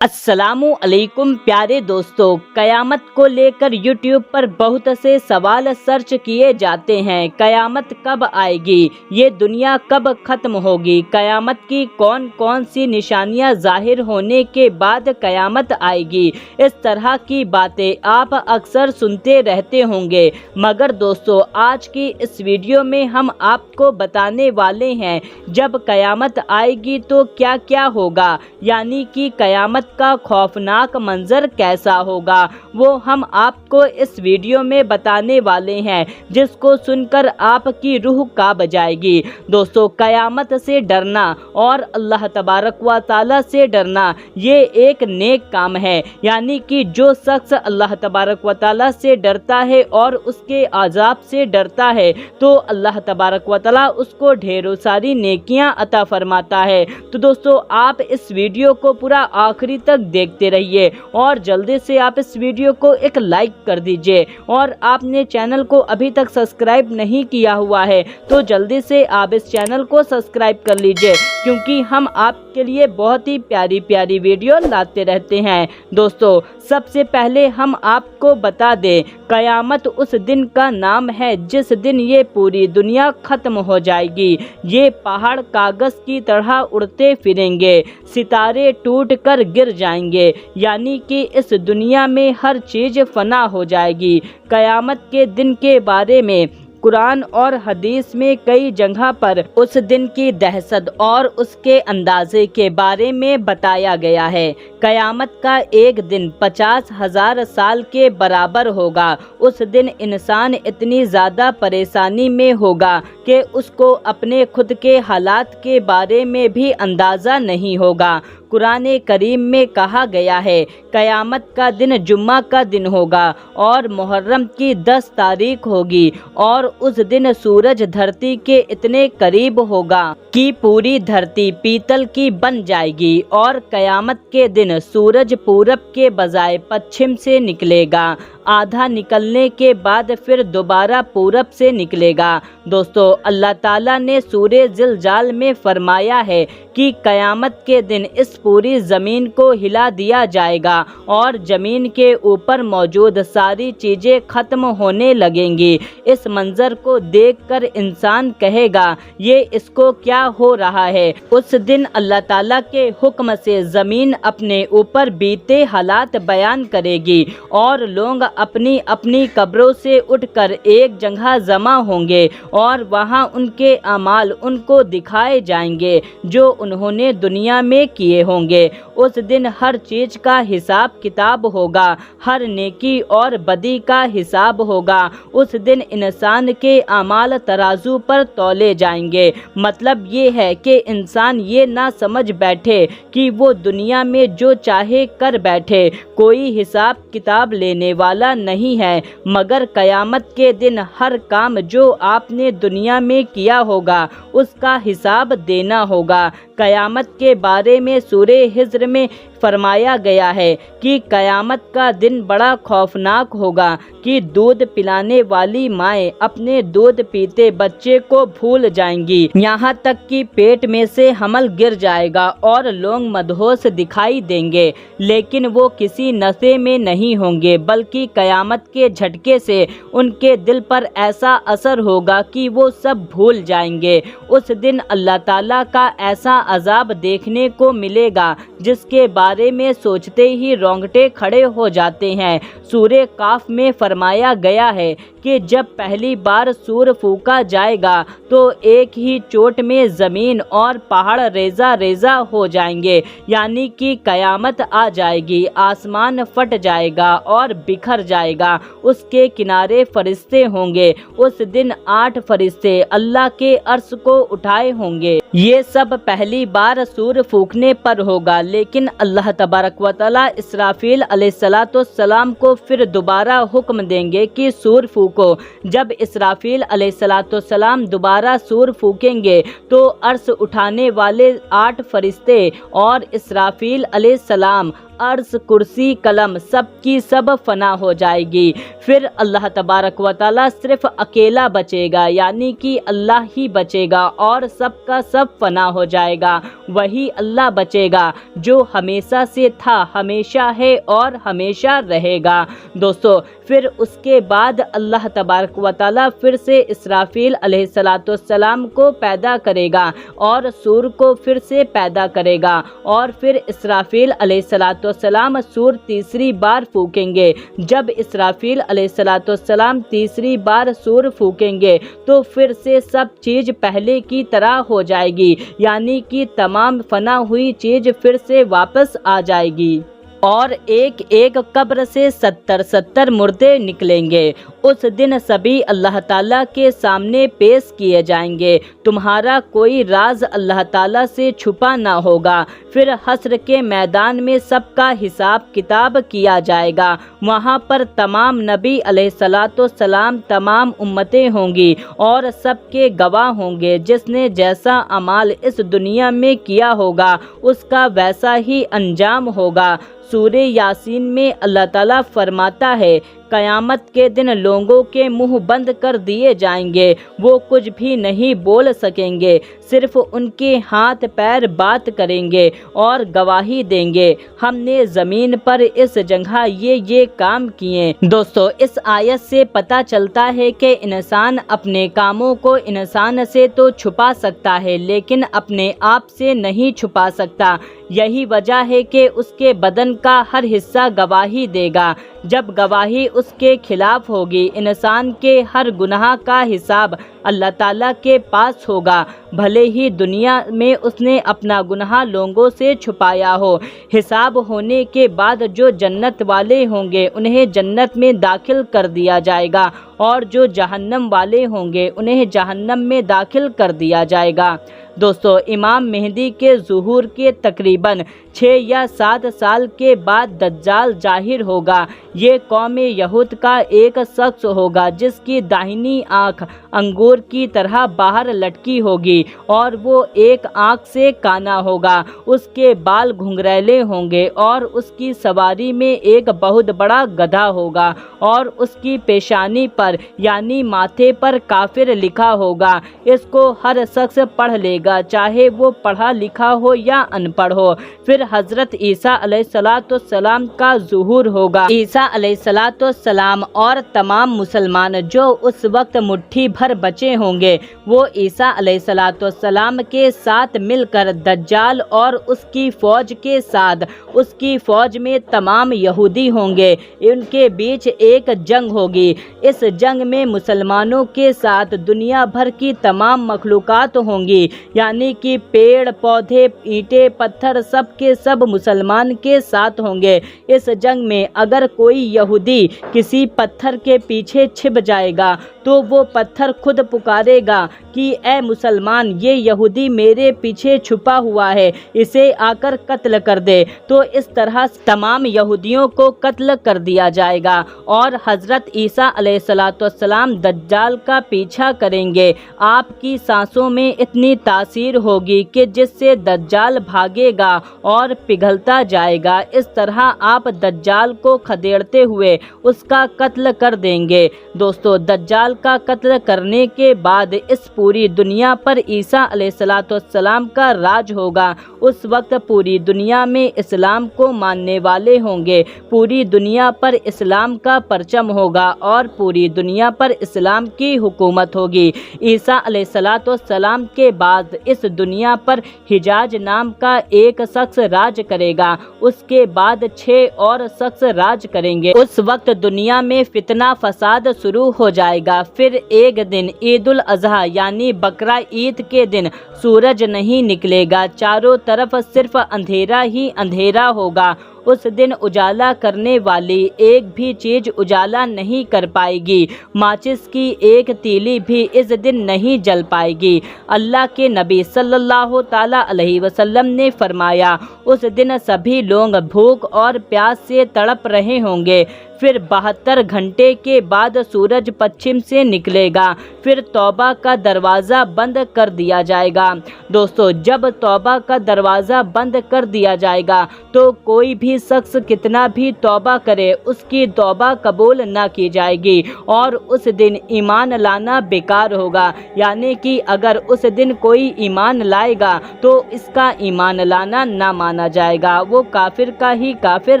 السلام علیکم پیارے دوستو، قیامت کو لے کر یوٹیوب پر بہت سے سوال سرچ کیے جاتے ہیں۔ قیامت کب آئے گی؟ یہ دنیا کب ختم ہوگی؟ قیامت کی کون کون سی نشانیاں ظاہر ہونے کے بعد قیامت آئے گی؟ اس طرح کی باتیں آپ اکثر سنتے رہتے ہوں گے، مگر دوستو آج کی اس ویڈیو میں ہم آپ کو بتانے والے ہیں جب قیامت آئے گی تو کیا کیا ہوگا، یعنی کہ قیامت کا خوفناک منظر کیسا ہوگا، وہ ہم آپ کو اس ویڈیو میں بتانے والے ہیں، جس کو سن کر آپ کی روح کانپ جائے گی۔ دوستو قیامت سے ڈرنا اور اللہ تبارک و تعالی سے ڈرنا یہ ایک نیک کام ہے، یعنی کہ جو شخص اللہ تبارک و تعالی سے ڈرتا ہے اور اس کے عذاب سے ڈرتا ہے تو اللہ تبارک و تعالی اس کو ڈھیروں ساری نیکیاں عطا فرماتا ہے۔ تو دوستو آپ اس ویڈیو کو پورا آخری تک دیکھتے رہیے اور جلدی سے آپ اس ویڈیو کو ایک لائک کر دیجئے، اور آپ نے چینل کو ابھی تک سبسکرائب نہیں کیا ہوا ہے تو جلدی سے آپ اس چینل کو سبسکرائب کر لیجئے، کیونکہ ہم آپ کے لیے بہت ہی پیاری پیاری ویڈیو لاتے رہتے ہیں۔ دوستو سب سے پہلے ہم آپ کو بتا دیں، قیامت اس دن کا نام ہے جس دن یہ پوری دنیا ختم ہو جائے گی۔ یہ پہاڑ کاغذ کی طرح اڑتے پھریں گے، ستارے ٹوٹ کر گر جائیں گے، یعنی کہ اس دنیا میں ہر چیز فنا ہو جائے گی۔ قیامت کے دن کے بارے میں قرآن اور حدیث میں کئی جگہ پر اس دن کی دہشت اور اس کے اندازے کے بارے میں بتایا گیا ہے۔ قیامت کا ایک دن 50,000 سال کے برابر ہوگا۔ اس دن انسان اتنی زیادہ پریشانی میں ہوگا کہ اس کو اپنے خود کے حالات کے بارے میں بھی اندازہ نہیں ہوگا۔ قرآن کریم میں کہا گیا ہے قیامت کا دن جمعہ کا دن ہوگا اور محرم کی 10 تاریخ ہوگی، اور اس دن سورج دھرتی کے اتنے قریب ہوگا کہ پوری دھرتی پیتل کی بن جائے گی، اور قیامت کے دن سورج پورب کے بجائے پچھم سے نکلے گا، آدھا نکلنے کے بعد پھر دوبارہ پورب سے نکلے گا۔ دوستو اللہ تعالیٰ نے سورہ زلزال میں فرمایا ہے کہ قیامت کے دن اس پوری زمین کو ہلا دیا جائے گا اور زمین کے اوپر موجود ساری چیزیں ختم ہونے لگیں گی۔ اس منظر کو دیکھ کر انسان کہے گا یہ اس کو کیا ہو رہا ہے۔ اس دن اللہ تعالیٰ کے حکم سے زمین اپنے اوپر بیتے حالات بیان کرے گی، اور لوگ اپنی اپنی قبروں سے اٹھ کر ایک جگہ جمع ہوں گے، اور وہاں ان کے اعمال ان کو دکھائے جائیں گے جو انہوں نے دنیا میں کیے ہوں گے۔ اس دن ہر چیز کا حساب کتاب ہوگا، ہر نیکی اور بدی کا حساب ہوگا۔ اس دن انسان کے اعمال ترازو پر تولے جائیں گے۔ مطلب یہ ہے کہ انسان یہ نہ سمجھ بیٹھے کہ وہ دنیا میں جو چاہے کر بیٹھے، کوئی حساب کتاب لینے والا نہیں ہے، مگر قیامت کے دن ہر کام جو آپ نے دنیا میں کیا ہوگا اس کا حساب دینا ہوگا۔ قیامت کے بارے میں سورہ حجر میں فرمایا گیا ہے کہ قیامت کا دن بڑا خوفناک ہوگا کہ دودھ پلانے والی مائیں اپنے دودھ پیتے بچے کو بھول جائیں گی، یہاں تک کہ پیٹ میں سے حمل گر جائے گا اور لوگ مدہوش دکھائی دیں گے، لیکن وہ کسی نشے میں نہیں ہوں گے، بلکہ قیامت کے جھٹکے سے ان کے دل پر ایسا اثر ہوگا کہ وہ سب بھول جائیں گے۔ اس دن اللہ تعالیٰ کا ایسا عذاب دیکھنے کو ملے گا جس کے بارے میں سوچتے ہی رونگٹے کھڑے ہو جاتے ہیں۔ سورہ کاف میں فرمایا گیا ہے کہ جب پہلی بار سور پھونکا جائے گا تو ایک ہی چوٹ میں زمین اور پہاڑ ریزہ ریزہ ہو جائیں گے، یعنی کہ قیامت آ جائے گی، آسمان پھٹ جائے گا اور بکھر جائے گا، اس کے کنارے فرشتے ہوں گے۔ اس دن 8 فرشتے اللہ کے عرش کو اٹھائے ہوں گے۔ یہ سب پہلی بار سور پھونکنے پر ہوگا، لیکن اللہ تبارک و تعالی اسرافیل علیہ السلام کو پھر دوبارہ حکم دیں گے کہ سور پھونکو۔ جب اسرافیل علیہ السلام دوبارہ سور پھونکیں گے تو عرش اٹھانے والے 8 فرشتے اور اسرافیل علیہ السلام अर्श कुर्सी कलम सब की सब फना हो जाएगी। फिर अल्लाह तबारक व ताला सिर्फ अकेला बचेगा, यानी कि अल्लाह ही बचेगा और सब का सब फना हो जाएगा। वही अल्लाह बचेगा जो हमेशा से था, हमेशा है और हमेशा रहेगा। दोस्तों फिर उसके बाद अल्लाह तबारक व ताला फिर से इसराफील अलैहिस्सलाम को पैदा करेगा और सूर को फिर से पैदा करेगा और फिर इसराफील अलैहिस्सलाम सूर तीसरी बार फूकेंगे। जब इसराफील अलैहिस्सलाम तीसरी बार सूर फूकेंगे तो फिर से सब चीज़ पहले की तरह हो जाएगी, यानी कि तमाम फना हुई चीज़ फिर से वापस आ जाएगी और एक एक कब्र से 70 मुर्दे निकलेंगे। उस दिन सभी अल्लाह ताला के सामने पेश किए जाएंगे। तुम्हारा कोई राज अल्लाह ताला से छुपा ना होगा। फिर हश्र के मैदान में सबका हिसाब किताब किया जाएगा। वहाँ पर तमाम नबी अलैहिस्सलाम तमाम उम्मतें होंगी और सबके गवाह होंगे। जिसने जैसा अमाल इस दुनिया में किया होगा उसका वैसा ही अंजाम होगा। सूरे यासीन में अल्लाह ताला फरमाता है, क़यामत के दिन लोगों के मुंह बंद कर दिए जाएंगे, वो कुछ भी नहीं बोल सकेंगे, सिर्फ उनके हाथ पैर बात करेंगे और गवाही देंगे, हमने ज़मीन पर इस जगह ये काम किए। दोस्तों इस आयत से पता चलता है कि इंसान अपने कामों को इंसान से तो छुपा सकता है लेकिन अपने आप से नहीं छुपा सकता। यही वजह है कि उसके बदन का हर हिस्सा गवाही देगा। जब गवाही उसके खिलाफ होगी, इंसान के हर गुनाह का हिसाब अल्लाह ताला के पास होगा, भले ही दुनिया में उसने अपना गुनाह लोगों से छुपाया हो। हिसाब होने के बाद जो जन्नत वाले होंगे उन्हें जन्नत में दाखिल कर दिया जाएगा और जो जहन्नम वाले होंगे उन्हें जहन्नम में दाखिल कर दिया जाएगा। दोस्तों इमाम मेहदी के ज़ुहूर के तकरीबन 6 या 7 साल के बाद दज्जाल जाहिर होगा। ये कौम यहूद का एक शख्स होगा जिसकी दाहिनी आँख अंगूर की तरह बाहर लटकी होगी और वो एक आँख से काना होगा। उसके बाल घुंघरैले होंगे और उसकी सवारी में एक बहुत बड़ा गधा होगा और उसकी पेशानी पर यानी माथे पर काफिर लिखा होगा। इसको हर शख्स पढ़ लेगा, चाहे वो पढ़ा लिखा हो या अनपढ़ हो। फिर हजरत ईसा अलैहिस्सलाम का ज़ुहूर होगा। ईसा अलैहिस्सलाम और तमाम मुसलमान जो उस वक्त मुट्ठी भर बचे होंगे वो ईसा अलैहिस्सलाम के साथ मिलकर दज्जाल और उसकी फौज के साथ उसकी फौज में तमाम यहूदी होंगे। इनके बीच एक जंग होगी। इस जंग में मुसलमानों के साथ दुनिया भर की तमाम मखलूकात होंगी, यानी कि पेड़ पौधे ईंटें पत्थर सब के सब मुसलमान के साथ होंगे। इस जंग में अगर कोई यहूदी किसी पत्थर के पीछे छिप जाएगा तो वो पत्थर खुद पुकारेगा कि ए मुसलमान, ये यहूदी मेरे पीछे छुपा हुआ है, इसे आकर कत्ल कर दे। तो इस तरह तमाम यहूदियों को कत्ल कर दिया जाएगा और हजरत ईसा अलैहिस्सलाम दज्जाल का पीछा करेंगे। आपकी सांसों में इतनी तासीर होगी कि जिससे दज्जाल भागेगा और पिघलता जाएगा। इस तरह आप दज्जाल को खदेड़ते हुए उसका कत्ल कर देंगे। दोस्तों दज्जाल का कत्ल करने के बाद इस पूरी दुनिया पर ईसा अलैहिस्सलाम का राज होगा। उस वक्त पूरी दुनिया में इस्लाम को मानने वाले होंगे, पूरी दुनिया पर इस्लाम का परचम होगा और पूरी दुनिया पर इस्लाम की हुकूमत होगी। ईसा अलैहिस्सलाम के बाद इस दुनिया पर हिजाज नाम का एक शख्स राज करेगा। उसके बाद 6 और शख्स राज करेंगे। उस वक्त दुनिया में फितना फसाद शुरू हो जाएगा। फिर एक दिन ईद उल अजहा यानी बकरा ईद के दिन सूरज नहीं निकलेगा, चारों तरफ सिर्फ अंधेरा ही अंधेरा होगा। उस दिन उजाला करने वाली एक भी चीज़ उजाला नहीं कर पाएगी। माचिस की एक तीली भी इस दिन नहीं जल पाएगी। अल्लाह के नबी सल्लल्लाहु ताला अलैहि वसल्लम ने फरमाया, उस दिन सभी लोग भूख और प्यास से तड़प रहे होंगे। फिर 72 घंटे के बाद सूरज पश्चिम से निकलेगा। फिर तौबा का दरवाज़ा बंद कर दिया जाएगा। दोस्तों जब तौबा का दरवाज़ा बंद कर दिया जाएगा तो कोई भी शख्स कितना भी तौबा करे उसकी तौबा कबूल ना की जाएगी और उस दिन ईमान लाना बेकार होगा। यानी कि अगर उस दिन कोई ईमान लाएगा तो इसका ईमान लाना ना माना जाएगा, वो काफिर का ही काफिर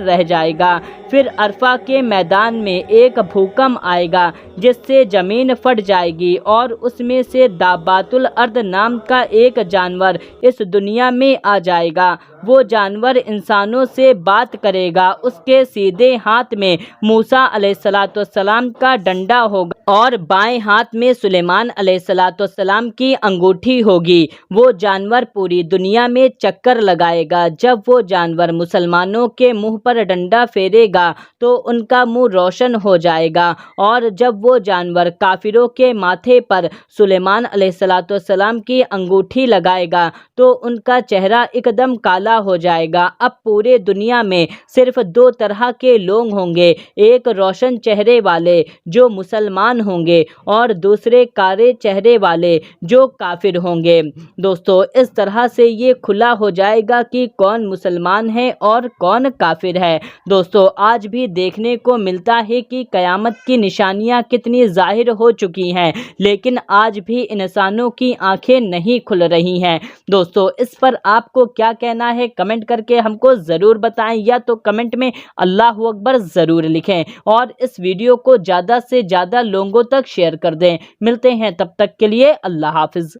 रह जाएगा। फिर अरफा के मैदान में एक भूकंप आएगा जिससे ज़मीन फट जाएगी और उसमें से दाब्बातुल अर्द नाम का एक जानवर इस दुनिया में आ जाएगा। वो जानवर इंसानों से बात करेगा। उसके सीधे हाथ में मूसा अलैहिस्सलाम का डंडा होगा और बाएं हाथ में सुलेमान अलैहिस्सलाम की अंगूठी होगी। वो जानवर पूरी दुनिया में चक्कर लगाएगा। जब वो जानवर मुसलमानों के मुंह पर डंडा फेरेगा तो उनका मुंह रोशन हो जाएगा और जब वो जानवर काफिरों के माथे पर सुलेमान अलैहिस्सलाम की अंगूठी लगाएगा तो उनका चेहरा एकदम काला हो जाएगा। अब पूरे दुनिया में सिर्फ दो तरह के लोग होंगे, एक रोशन चेहरे वाले जो मुसलमान होंगे और दूसरे काले चेहरे वाले जो काफिर होंगे। दोस्तों, इस तरह से ये खुला हो जाएगा कि कौन मुसलमान है और कौन काफिर है। दोस्तों, आज भी देखने को मिलता है कि कयामत की निशानियां कितनी जाहिर हो चुकी हैं, लेकिन आज भी इंसानों की आंखें नहीं खुल रही हैं। दोस्तों, इस पर आपको क्या कहना है कमेंट करके हमको ज़रूर बताएं, या तो कमेंट में अल्लाह अकबर ज़रूर लिखें और इस वीडियो को ज़्यादा से ज़्यादा लोगों तक शेयर कर दें। मिलते हैं तब तक के लिए अल्लाह हाफिज़।